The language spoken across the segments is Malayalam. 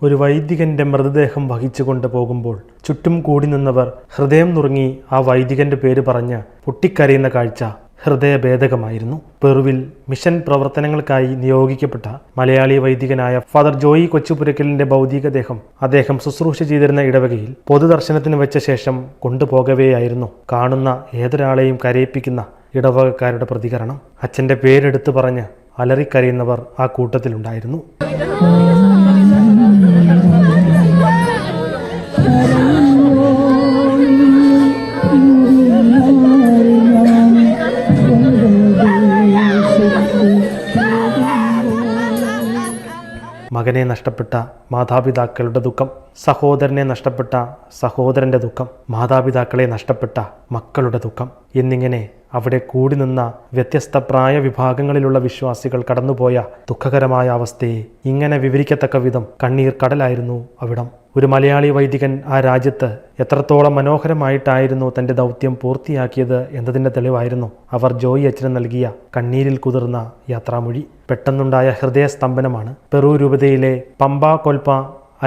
ഒരു വൈദികന്റെ മൃതദേഹം വഹിച്ചുകൊണ്ട് പോകുമ്പോൾ ചുറ്റും കൂടി നിന്നവർ ഹൃദയം നുറുങ്ങി ആ വൈദികന്റെ പേര് പറഞ്ഞ് പൊട്ടിക്കരയുന്ന കാഴ്ച ഹൃദയഭേദകമായിരുന്നു. പെറുവിൽ മിഷൻ പ്രവർത്തനങ്ങൾക്കായി നിയോഗിക്കപ്പെട്ട മലയാളി വൈദികനായ ഫാദർ ജോയി കൊച്ചുപുരയ്ക്കലിന്റെ ഭൗതികദേഹം അദ്ദേഹം ശുശ്രൂഷ ചെയ്തിരുന്ന ഇടവകയിൽ പൊതുദർശനത്തിന് വെച്ച ശേഷം കൊണ്ടുപോകവെയായിരുന്നു കാണുന്ന ഏതൊരാളെയും കരയിപ്പിക്കുന്ന ഇടവകക്കാരുടെ പ്രതികരണം. അച്ഛന്റെ പേരെടുത്തു പറഞ്ഞ് അലറിക്കരയുന്നവർ ആ കൂട്ടത്തിലുണ്ടായിരുന്നു. മകനെ നഷ്ടപ്പെട്ട മാതാപിതാക്കളുടെ ദുഃഖം, സഹോദരനെ നഷ്ടപ്പെട്ട സഹോദരൻ്റെ ദുഃഖം, മാതാപിതാക്കളെ നഷ്ടപ്പെട്ട മക്കളുടെ ദുഃഖം എന്നിങ്ങനെ അവിടെ കൂടി നിന്ന വ്യത്യസ്ത പ്രായ വിഭാഗങ്ങളിലുള്ള വിശ്വാസികൾ കടന്നുപോയ ദുഃഖകരമായ അവസ്ഥയെ ഇങ്ങനെ വിവരിക്കത്തക്ക വിധം കണ്ണീർ കടലായിരുന്നു അവിടം. ഒരു മലയാളി വൈദികൻ ആ രാജ്യത്ത് എത്രത്തോളം മനോഹരമായിട്ടായിരുന്നു തൻ്റെ ദൗത്യം പൂർത്തിയാക്കിയത് എന്നതിൻ്റെ തെളിവായിരുന്നു അവർ ജോയി അച്ഛന് നൽകിയ കണ്ണീരിൽ കുതിർന്ന യാത്രാമൊഴി. പെട്ടെന്നുണ്ടായ ഹൃദയസ്തംഭനമാണ് പെറു രൂപതയിലെ പമ്പ കൊൽപ്പ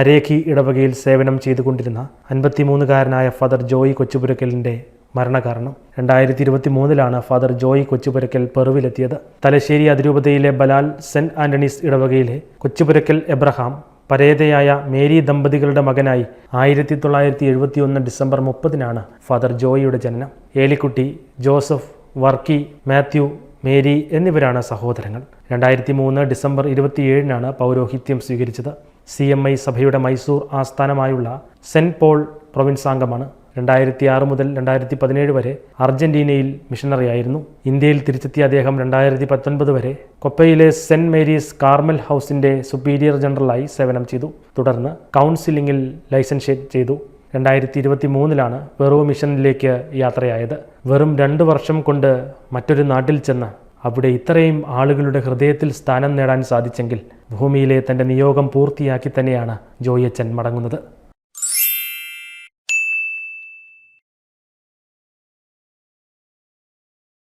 അരേഖി ഇടവകയിൽ സേവനം ചെയ്തുകൊണ്ടിരുന്ന 53-കാരനായ ഫാദർ ജോയി കൊച്ചുപുരയ്ക്കലിൻ്റെ മരണകാരണം. 2023 ഫാദർ ജോയി കൊച്ചുപുരയ്ക്കൽ പെറുവിലെത്തിയത്. തലശ്ശേരി അതിരൂപതയിലെ ബലാൽ സെന്റ് ആന്റണീസ് ഇടവകയിലെ കൊച്ചുപുരയ്ക്കൽ എബ്രഹാം പരേതയായ മേരി ദമ്പതികളുടെ മകനായി 1971 ഡിസംബർ 30 ഫാദർ ജോയിയുടെ ജനനം. ഏലിക്കുട്ടി, ജോസഫ്, വർക്കി, മാത്യു, മേരി എന്നിവരാണ് സഹോദരങ്ങൾ. 2003 ഡിസംബർ 27 പൗരോഹിത്യം സ്വീകരിച്ചത്. CMI സഭയുടെ മൈസൂർ ആസ്ഥാനമായുള്ള സെന്റ് പോൾ പ്രൊവിൻസ് അംഗമാണ്. 2006 മുതൽ 2017 വരെ അർജന്റീനയിൽ മിഷണറിയായിരുന്നു. ഇന്ത്യയിൽ തിരിച്ചെത്തിയ അദ്ദേഹം 2019 വരെ കൊപ്പയിലെ സെന്റ് മേരീസ് കാർമൽ ഹൗസിന്റെ സുപ്പീരിയർ ജനറലായി സേവനം ചെയ്തു. തുടർന്ന് കൗൺസിലിംഗിൽ ലൈസൻഷ്യേറ്റ് ചെയ്തു. 2023 പെറു മിഷനിലേക്ക് യാത്രയായത്. വെറും 2 വർഷം കൊണ്ട് മറ്റൊരു നാട്ടിൽ ചെന്ന് അവിടെ ഇത്രയും ആളുകളുടെ ഹൃദയത്തിൽ സ്ഥാനം നേടാൻ സാധിച്ചെങ്കിൽ ഭൂമിയിലെ തൻ്റെ നിയോഗം പൂർത്തിയാക്കി തന്നെയാണ് ജോയി അച്ഛൻ മടങ്ങുന്നത്.